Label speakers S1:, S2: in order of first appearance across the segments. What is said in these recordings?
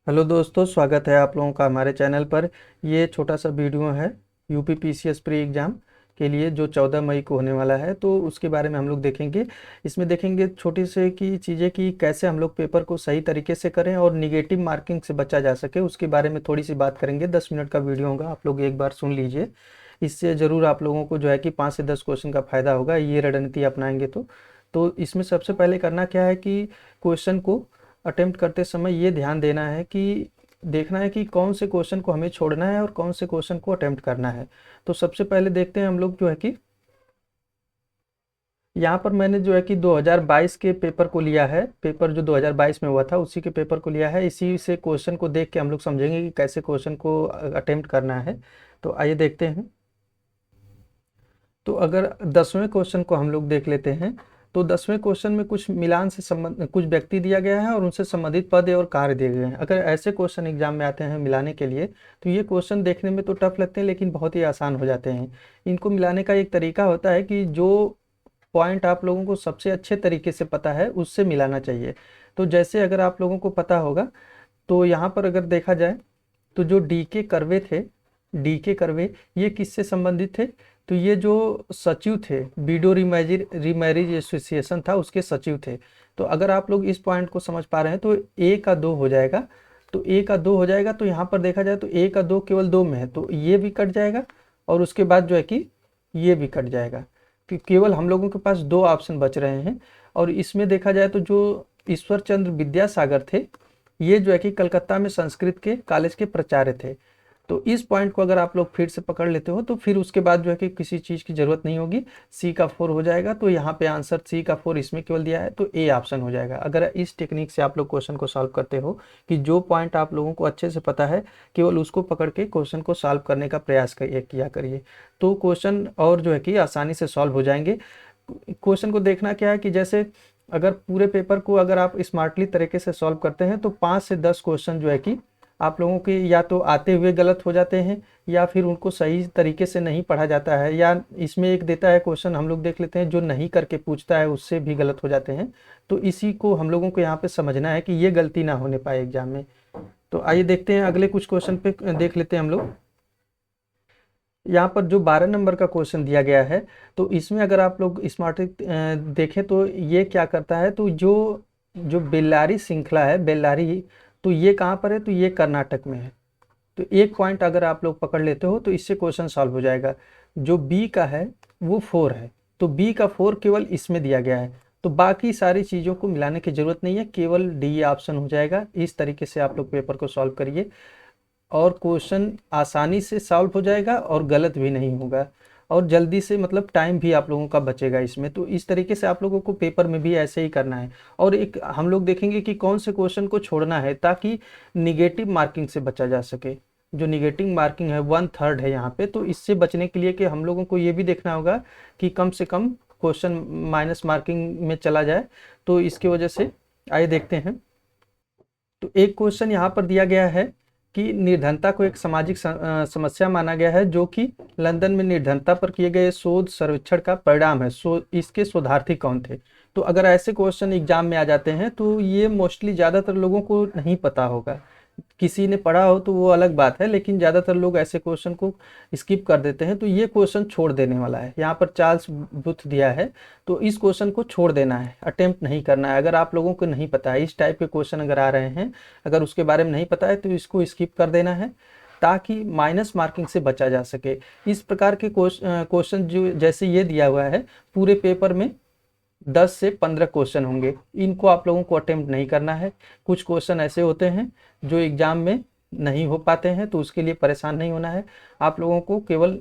S1: Hello दोस्तों, स्वागत है आप लोगों का हमारे चैनल पर। ये छोटा सा वीडियो है यूपी पीसीएस प्री एग्ज़ाम के लिए जो 14 मई को होने वाला है, तो उसके बारे में हम लोग देखेंगे। इसमें देखेंगे छोटी से की चीज़ें कि कैसे हम लोग पेपर को सही तरीके से करें और निगेटिव मार्किंग से बचा जा सके, उसके बारे में थोड़ी सी बात करेंगे। 10 मिनट का वीडियो होगा, आप लोग एक बार सुन लीजिए। इससे ज़रूर आप लोगों को जो है कि 5 से 10 क्वेश्चन का फ़ायदा होगा, ये रणनीति अपनाएंगे तो इसमें सबसे पहले करना क्या है कि क्वेश्चन को अटेम्प्ट करते समय ये ध्यान देना है कि देखना है कि कौन से क्वेश्चन को हमें छोड़ना है और कौन से क्वेश्चन को अटेम्प्ट करना है। तो सबसे पहले देखते हैं हम लोग जो है कि यहाँ पर मैंने जो है कि 2022 के पेपर को लिया है। पेपर जो 2022 में हुआ था उसी के पेपर को लिया है। इसी से क्वेश्चन को देख के हम लोग समझेंगे कि कैसे क्वेश्चन को अटेम्प्ट करना है। तो आइए देखते हैं। तो अगर 10वें क्वेश्चन को हम लोग देख लेते हैं, तो 10वें क्वेश्चन में कुछ मिलान से संबंध कुछ व्यक्ति दिया गया है और उनसे संबंधित पद और कार्य दिए गए हैं। अगर ऐसे क्वेश्चन एग्जाम में आते हैं मिलाने के लिए, तो ये क्वेश्चन देखने में तो टफ लगते हैं लेकिन बहुत ही आसान हो जाते हैं। इनको मिलाने का एक तरीका होता है कि जो पॉइंट आप लोगों को सबसे अच्छे तरीके से पता है उससे मिलाना चाहिए। तो जैसे अगर आप लोगों को पता होगा, तो यहाँ पर अगर देखा जाए तो जो डी के कर्वे थे, डी के कर्वे ये किससे संबंधित थे? तो ये जो सचिव थे, बीडो रीमैरिज एसोसिएशन था, उसके सचिव थे। तो अगर आप लोग इस पॉइंट को समझ पा रहे हैं तो ए का 2 हो जाएगा। तो ए का 2 हो जाएगा, तो यहाँ पर देखा जाए तो ए का 2 केवल 2 में है, तो ये भी कट जाएगा और उसके बाद जो है कि ये भी कट जाएगा। कि केवल हम लोगों के पास 2 ऑप्शन बच रहे हैं। और इसमें देखा जाए तो जो ईश्वर चंद्र विद्यासागर थे, ये जो है कि कलकत्ता में संस्कृत के कॉलेज के प्राचार्य थे। तो इस पॉइंट को अगर आप लोग फिर से पकड़ लेते हो तो फिर उसके बाद जो है कि किसी चीज़ की ज़रूरत नहीं होगी। सी का 4 हो जाएगा, तो यहाँ पे आंसर सी का 4 इसमें केवल दिया है, तो ए ऑप्शन हो जाएगा। अगर इस टेक्निक से आप लोग क्वेश्चन को सॉल्व करते हो कि जो पॉइंट आप लोगों को अच्छे से पता है, केवल उसको पकड़ के क्वेश्चन को सॉल्व करने का प्रयास किया करिए, तो क्वेश्चन और जो है कि आसानी से सॉल्व हो जाएंगे। क्वेश्चन को देखना क्या है कि जैसे अगर पूरे पेपर को अगर आप स्मार्टली तरीके से सॉल्व करते हैं तो 5 से 10 क्वेश्चन जो है कि आप लोगों के या तो आते हुए गलत हो जाते हैं या फिर उनको सही तरीके से नहीं पढ़ा जाता है, या इसमें एक देता है क्वेश्चन, हम लोग देख लेते हैं, जो नहीं करके पूछता है उससे भी गलत हो जाते हैं। तो इसी को हम लोगों को यहाँ पे समझना है कि ये गलती ना होने पाए एग्जाम में। तो आइए देखते हैं अगले कुछ क्वेश्चन पे देख लेते हैं हम लोग। यहाँ पर जो 12 नंबर का क्वेश्चन दिया गया है, तो इसमें अगर आप लोग स्मार्ट देखें तो ये क्या करता है, तो जो जो बेल्लारी श्रृंखला है, बेल्लारी, तो ये कहाँ पर है? तो ये कर्नाटक में है। तो एक पॉइंट अगर आप लोग पकड़ लेते हो तो इससे क्वेश्चन सॉल्व हो जाएगा। जो बी का है वो 4 है, तो बी का 4 केवल इसमें दिया गया है, तो बाकी सारी चीज़ों को मिलाने की ज़रूरत नहीं है, केवल डी ऑप्शन हो जाएगा। इस तरीके से आप लोग पेपर को सॉल्व करिए और क्वेश्चन आसानी से सॉल्व हो जाएगा और गलत भी नहीं होगा, और जल्दी से, मतलब टाइम भी आप लोगों का बचेगा इसमें। तो इस तरीके से आप लोगों को पेपर में भी ऐसे ही करना है। और एक हम लोग देखेंगे कि कौन से क्वेश्चन को छोड़ना है ताकि निगेटिव मार्किंग से बचा जा सके। जो निगेटिव मार्किंग है 1/3 है यहाँ पे, तो इससे बचने के लिए कि हम लोगों को ये भी देखना होगा कि कम से कम क्वेश्चन माइनस मार्किंग में चला जाए। तो इसकी वजह से आइए देखते हैं। तो एक क्वेश्चन यहाँ पर दिया गया है कि निर्धनता को एक सामाजिक समस्या माना गया है, जो कि लंदन में निर्धनता पर किए गए शोध सर्वेक्षण का परिणाम है। इसके शोधार्थी कौन थे? तो अगर ऐसे क्वेश्चन एग्जाम में आ जाते हैं तो ये मोस्टली ज़्यादातर लोगों को नहीं पता होगा। किसी ने पढ़ा हो तो वो अलग बात है, लेकिन ज़्यादातर लोग ऐसे क्वेश्चन को स्किप कर देते हैं। तो ये क्वेश्चन छोड़ देने वाला है। यहाँ पर चार्ल्स बुथ दिया है, तो इस क्वेश्चन को छोड़ देना है, अटेम्प्ट नहीं करना है। अगर आप लोगों को नहीं पता है, इस टाइप के क्वेश्चन अगर आ रहे हैं, अगर उसके बारे में नहीं पता है तो इसको स्किप कर देना है ताकि माइनस मार्किंग से बचा जा सके। इस प्रकार के क्वेश्चन जो जैसे ये दिया हुआ है, पूरे पेपर में 10 से 15 क्वेश्चन होंगे, इनको आप लोगों को अटेम्प्ट नहीं करना है। कुछ क्वेश्चन ऐसे होते हैं जो एग्जाम में नहीं हो पाते हैं, तो उसके लिए परेशान नहीं होना है। आप लोगों को केवल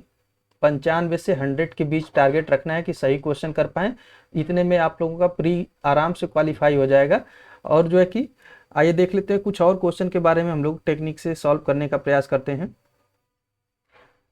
S1: 95 से 100 के बीच टारगेट रखना है कि सही क्वेश्चन कर पाएँ। इतने में आप लोगों का प्री आराम से क्वालिफाई हो जाएगा। और जो है कि आइए देख लेते हैं कुछ और क्वेश्चन के बारे में, हम लोग टेक्निक से सॉल्व करने का प्रयास करते हैं।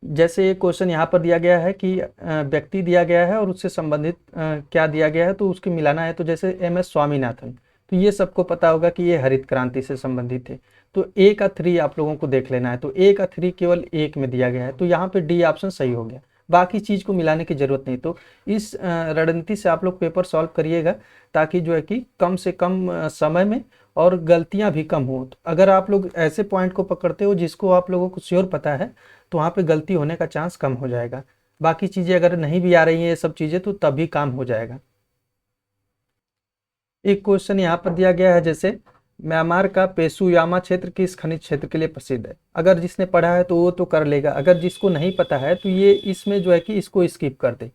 S1: जैसे एक क्वेश्चन यहाँ पर दिया गया है कि व्यक्ति दिया गया है और उससे संबंधित क्या दिया गया है, तो उसके मिलाना है। तो जैसे MS स्वामीनाथन, तो ये सबको पता होगा कि ये हरित क्रांति से संबंधित है। तो ए का 3 आप लोगों को देख लेना है, तो ए का 3 केवल एक में दिया गया है, तो यहाँ पे डी ऑप्शन सही हो गया। बाकी चीज़ को मिलाने की जरूरत नहीं। तो इस रणनीति से आप लोग पेपर सॉल्व करिएगा ताकि जो है कि कम से कम समय में और गलतियां भी कम हो। तो अगर आप लोग ऐसे पॉइंट को पकड़ते हो जिसको आप लोगों को श्योर पता है, तो वहाँ पे गलती होने का चांस कम हो जाएगा। बाकी चीज़ें अगर नहीं भी आ रही हैं ये सब चीज़ें, तो तब भी काम हो जाएगा। एक क्वेश्चन यहाँ पर दिया गया है, जैसे म्यांमार का पेशुयामा क्षेत्र किस खनिज क्षेत्र के लिए प्रसिद्ध है। अगर जिसने पढ़ा है तो वो तो कर लेगा, अगर जिसको नहीं पता है तो ये इसमें जो है कि इसको स्किप कर दे,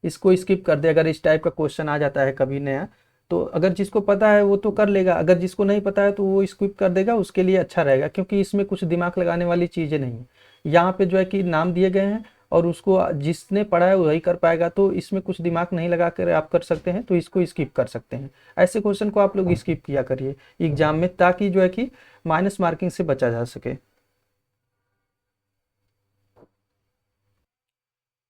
S1: इसको स्किप कर दे। अगर इस टाइप का क्वेश्चन आ जाता है कभी नया, तो अगर जिसको पता है वो तो कर लेगा, अगर जिसको नहीं पता है तो वो स्किप कर देगा, उसके लिए अच्छा रहेगा, क्योंकि इसमें कुछ दिमाग लगाने वाली चीज़ें नहीं है। यहाँ पे जो है कि नाम दिए गए हैं और उसको जिसने पढ़ा है वही कर पाएगा, तो इसमें कुछ दिमाग नहीं लगा कर आप कर सकते हैं, तो इसको स्किप कर सकते हैं। ऐसे क्वेश्चन को आप लोग स्किप किया करिए एग्जाम में, ताकि जो है कि माइनस मार्किंग से बचा जा सके।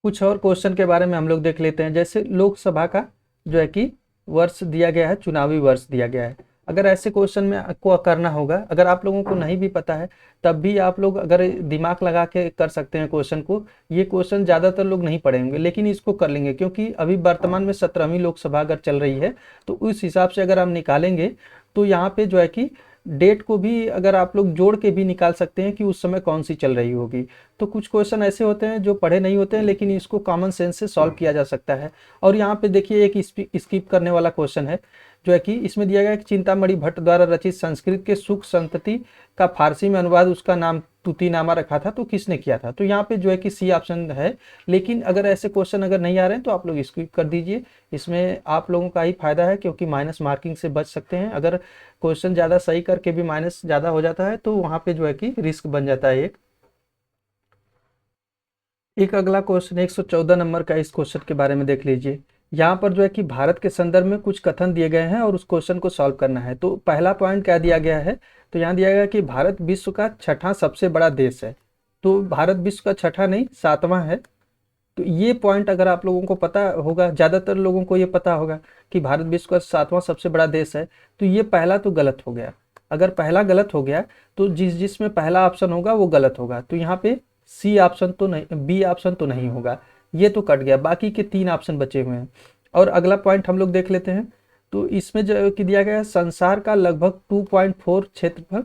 S1: कुछ और क्वेश्चन के बारे में हम लोग देख लेते हैं, जैसे लोकसभा का जो है कि वर्ष दिया गया है, चुनावी वर्ष दिया गया है। अगर ऐसे क्वेश्चन में आपको करना होगा, अगर आप लोगों को नहीं भी पता है तब भी आप लोग अगर दिमाग लगा के कर सकते हैं क्वेश्चन को। ये क्वेश्चन ज़्यादातर लोग नहीं पढ़ेंगे लेकिन इसको कर लेंगे, क्योंकि अभी वर्तमान में 17वीं लोकसभा अगर चल रही है, तो उस हिसाब से अगर हम निकालेंगे तो यहाँ पे जो है कि डेट को भी अगर आप लोग जोड़ के भी निकाल सकते हैं कि उस समय कौन सी चल रही होगी। तो कुछ क्वेश्चन ऐसे होते हैं जो पढ़े नहीं होते हैं, लेकिन इसको कॉमन सेंस से सॉल्व किया जा सकता है। और यहाँ पे देखिए एक स्किप करने वाला क्वेश्चन है, जो है कि इसमें दिया गया है कि चिंतामणि भट्ट द्वारा रचित संस्कृत के सुख संतति का फारसी में अनुवाद, उसका नाम तूतीनामा रखा था, तो किसने किया था। तो यहाँ पे जो है कि सी ऑप्शन है। लेकिन अगर ऐसे क्वेश्चन अगर नहीं आ रहे हैं तो आप लोग स्किप कर दीजिए, इसमें आप लोगों का ही फायदा है, क्योंकि माइनस मार्किंग से बच सकते हैं। अगर क्वेश्चन ज़्यादा सही करके भी माइनस ज़्यादा हो जाता है तो वहाँ पे जो है कि रिस्क बन जाता है एक अगला क्वेश्चन 114 नंबर का, इस क्वेश्चन के बारे में देख लीजिए। यहाँ पर जो है कि भारत के संदर्भ में कुछ कथन दिए गए हैं और उस क्वेश्चन को सॉल्व करना है। तो पहला पॉइंट क्या दिया गया है, तो यहाँ दिया गया कि भारत विश्व का छठा सबसे बड़ा देश है। तो भारत विश्व का छठा नहीं, सातवां है। तो ये पॉइंट अगर आप लोगों को पता होगा, ज़्यादातर लोगों को ये पता होगा कि भारत विश्व का सातवां सबसे बड़ा देश है, तो ये पहला तो गलत हो गया। अगर पहला गलत हो गया तो जिसमें पहला ऑप्शन होगा वो गलत होगा। तो यहाँ पे सी ऑप्शन तो नहीं, बी ऑप्शन तो नहीं होगा, ये तो कट गया। बाकी के 3 ऑप्शन बचे हुए हैं। और अगला पॉइंट हम लोग देख लेते हैं। तो इसमें जो कि दिया गया है, संसार का लगभग 2.4 क्षेत्रफल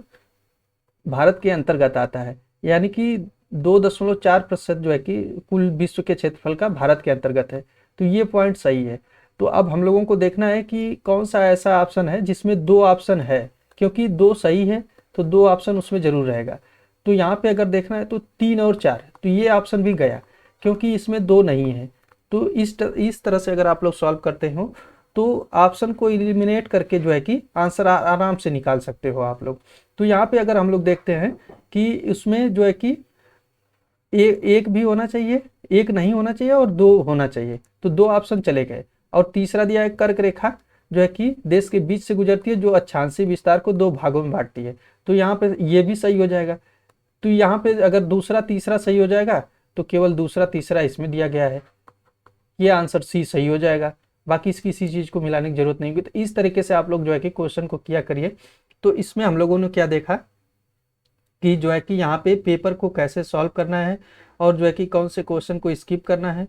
S1: भारत के अंतर्गत आता है, यानी कि 2.4% जो है कि कुल विश्व के क्षेत्रफल का भारत के अंतर्गत है। तो ये पॉइंट सही है। तो अब हम लोगों को देखना है कि कौन सा ऐसा ऑप्शन है जिसमें 2 ऑप्शन है, क्योंकि 2 सही है तो 2 ऑप्शन उसमें जरूर रहेगा। तो यहाँ पे अगर देखना है तो 3 और 4, तो ये ऑप्शन भी गया, क्योंकि इसमें 2 नहीं है। तो इस तरह से अगर आप लोग सॉल्व करते हो तो ऑप्शन को इलिमिनेट करके जो है कि आंसर आराम से निकाल सकते हो आप लोग। तो यहाँ पे अगर हम लोग देखते हैं कि इसमें जो है कि एक भी होना चाहिए, एक नहीं होना चाहिए और 2 होना चाहिए, तो 2 ऑप्शन चले गए। और तीसरा दिया है कर्क रेखा, जो है कि देश के बीच से गुजरती है, जो अक्षांशीय विस्तार को 2 भागों में बांटती है। तो यहाँ पे ये भी सही हो जाएगा। तो यहाँ पे अगर दूसरा तीसरा सही हो जाएगा तो केवल दूसरा तीसरा इसमें दिया गया है, ये आंसर सी सही हो जाएगा। बाकी इसकी किसी चीज़ को मिलाने की जरूरत नहीं होगी। तो इस तरीके से आप लोग जो है कि क्वेश्चन को किया करिए। तो इसमें हम लोगों ने क्या देखा कि जो है कि यहाँ पे पेपर को कैसे सॉल्व करना है और जो है कि कौन से क्वेश्चन को स्किप करना है।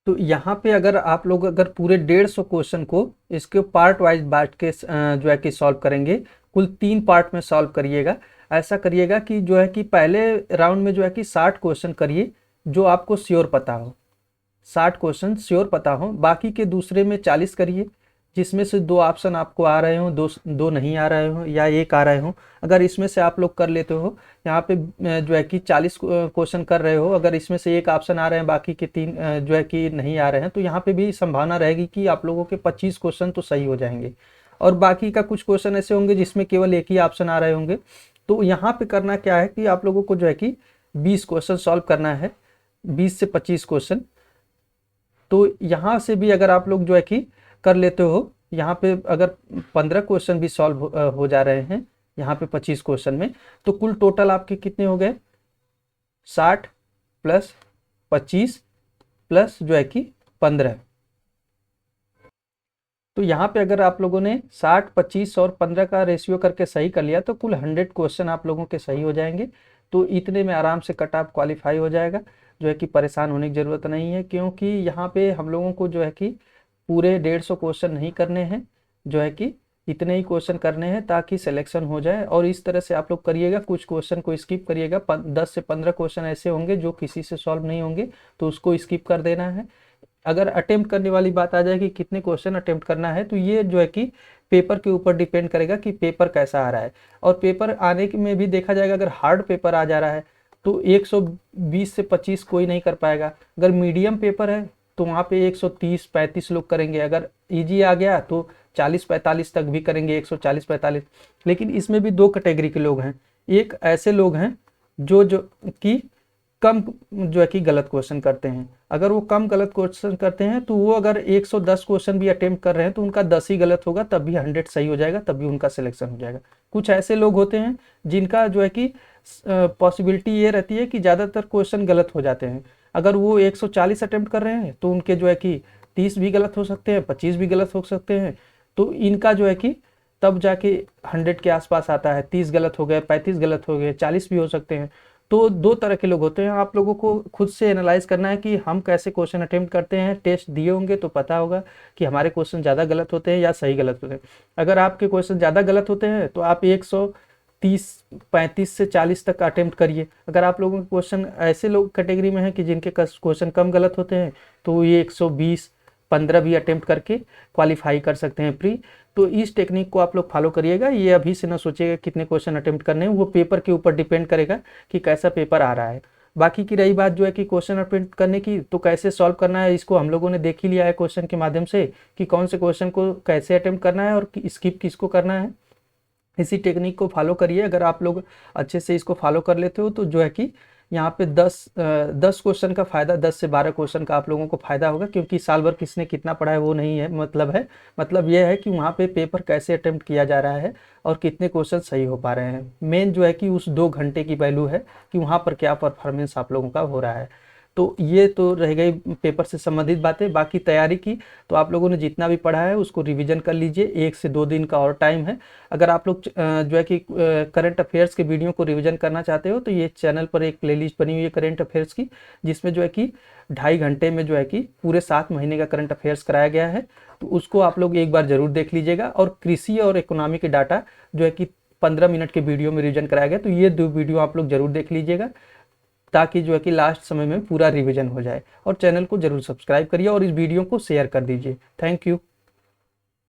S1: तो यहाँ पे अगर आप लोग अगर पूरे 150 क्वेश्चन को इसके पार्ट वाइज बांट के जो है कि सॉल्व करेंगे, कुल 3 पार्ट में सॉल्व करिएगा। ऐसा करिएगा कि जो है कि पहले राउंड में जो है कि 60 क्वेश्चन करिए जो आपको श्योर पता हो, 60 क्वेश्चन श्योर पता हो। बाकी के दूसरे में 40 करिए, जिसमें से 2 ऑप्शन आपको आ रहे हो, दो नहीं आ रहे हो या एक आ रहे हो। अगर इसमें से आप लोग कर लेते हो, यहाँ पे जो है कि 40 क्वेश्चन कर रहे हो, अगर इसमें से एक ऑप्शन आ रहे हैं, बाकी के 3 जो है कि नहीं आ रहे हैं, तो यहाँ पे भी संभावना रहेगी कि आप लोगों के 25 क्वेश्चन तो सही हो जाएंगे। और बाकी का कुछ क्वेश्चन ऐसे होंगे जिसमें केवल एक ही ऑप्शन आ रहे होंगे। तो यहाँ पे करना क्या है कि आप लोगों को जो है कि 20 क्वेश्चन सॉल्व करना है, 20 से 25 क्वेश्चन। तो यहाँ से भी अगर आप लोग जो है कि कर लेते हो, यहाँ पे अगर 15 क्वेश्चन भी सॉल्व हो जा रहे हैं यहाँ पे 25 क्वेश्चन में, तो कुल टोटल आपके कितने हो गए, 60 प्लस 25 प्लस जो है कि 15। तो यहाँ पे अगर आप लोगों ने 60, 25 और 15 का रेशियो करके सही कर लिया तो कुल 100 क्वेश्चन आप लोगों के सही हो जाएंगे। तो इतने में आराम से कट ऑफ क्वालिफाई हो जाएगा, जो है कि परेशान होने की ज़रूरत नहीं है, क्योंकि यहाँ पे हम लोगों को जो है कि पूरे 150 क्वेश्चन नहीं करने हैं, जो है कि इतने ही क्वेश्चन करने हैं ताकि सिलेक्शन हो जाए। और इस तरह से आप लोग करिएगा, कुछ क्वेश्चन को स्किप करिएगा। 10 से 15 क्वेश्चन ऐसे होंगे जो किसी से सॉल्व नहीं होंगे, तो उसको स्किप कर देना है। अगर अटेम्प्ट करने वाली बात आ जाए कि कितने क्वेश्चन अटेम्प्ट करना है, तो ये जो है कि पेपर के ऊपर डिपेंड करेगा कि पेपर कैसा आ रहा है। और पेपर आने में भी देखा जाएगा, अगर हार्ड पेपर आ जा रहा है तो 120 से 25 कोई नहीं कर पाएगा। अगर मीडियम पेपर है तो वहाँ पे 130-35 लोग करेंगे। अगर इजी आ गया तो 40-45 तक भी करेंगे, 140-45। लेकिन इसमें भी दो कैटेगरी के लोग हैं। एक ऐसे लोग हैं जो जो कि कम जो है कि गलत क्वेश्चन करते हैं। अगर वो कम गलत क्वेश्चन करते हैं तो वो अगर 110 क्वेश्चन भी अटेम्प्ट कर रहे हैं तो उनका 10 ही गलत होगा, तब भी 100 सही हो जाएगा, तब भी उनका सिलेक्शन हो जाएगा। कुछ ऐसे लोग होते हैं जिनका जो है कि पॉसिबिलिटी ये रहती है कि ज़्यादातर क्वेश्चन गलत हो जाते हैं। अगर वो 140 अटेम्प्ट कर रहे हैं तो उनके जो है कि 30 भी गलत हो सकते हैं, 25 भी गलत हो सकते हैं। तो इनका जो है कि तब जाके 100 के आसपास आता है। 30 गलत हो गए, 35 गलत हो गए, 40 भी हो सकते हैं। तो दो तरह के लोग होते हैं। आप लोगों को खुद से एनालाइज करना है कि हम कैसे क्वेश्चन अटेम्प्ट करते हैं। टेस्ट दिए होंगे तो पता होगा कि हमारे क्वेश्चन ज़्यादा गलत होते हैं या सही गलत होते हैं। अगर आपके क्वेश्चन ज़्यादा गलत होते हैं तो आप 130, 35 से 40 तक अटेम्प्ट करिए। अगर आप लोगों के क्वेश्चन ऐसे लोग कैटेगरी में हैं कि जिनके क्वेश्चन कम गलत होते हैं, तो ये 120, 15 भी अटेम्प्ट करके क्वालिफाई कर सकते हैं प्री। तो इस टेक्निक को आप लोग फॉलो करिएगा। ये अभी से ना सोचिएगा कितने क्वेश्चन अटेम्प्ट करने हैं, वो पेपर के ऊपर डिपेंड करेगा कि कैसा पेपर आ रहा है। बाकी की रही बात जो है कि क्वेश्चन अटेम्प्ट करने की, तो कैसे सॉल्व करना है इसको हम लोगों ने देख ही लिया है क्वेश्चन के माध्यम से कि कौन से क्वेश्चन को कैसे अटेम्प्ट करना है और स्किप किसको करना है। इसी टेक्निक को फॉलो करिए। अगर आप लोग अच्छे से इसको फॉलो कर लेते हो तो जो है कि यहाँ पे 10 क्वेश्चन का फ़ायदा, 10 से 12 क्वेश्चन का आप लोगों को फ़ायदा होगा। क्योंकि साल भर किसने कितना पढ़ा है वो नहीं है, मतलब ये है कि वहाँ पे पेपर कैसे अटेम्प्ट किया जा रहा है और कितने क्वेश्चन सही हो पा रहे हैं। मेन जो है कि उस 2 घंटे की वैल्यू है कि वहाँ पर क्या परफॉर्मेंस आप लोगों का हो रहा है। तो ये तो रह गई पेपर से संबंधित बातें। बाकी तैयारी की तो आप लोगों ने जितना भी पढ़ा है उसको रिवीजन कर लीजिए। 1 से 2 दिन का और टाइम है। अगर आप लोग जो है कि करंट अफेयर्स के वीडियो को रिवीजन करना चाहते हो तो ये चैनल पर एक प्लेलिस्ट बनी हुई है करंट अफेयर्स की, जिसमें जो है कि 2.5 घंटे में जो है कि पूरे 7 महीने का करंट अफेयर्स कराया गया है। तो उसको आप लोग एक बार जरूर देख लीजिएगा। और कृषि और इकोनॉमी के डाटा जो है कि 15 मिनट के वीडियो में रिवीजन कराया गया, तो ये 2 वीडियो आप लोग जरूर देख लीजिएगा ताकि जो है कि लास्ट समय में पूरा रिवीजन हो जाए। और चैनल को जरूर सब्सक्राइब करिए और इस वीडियो को शेयर कर दीजिए। Thank you.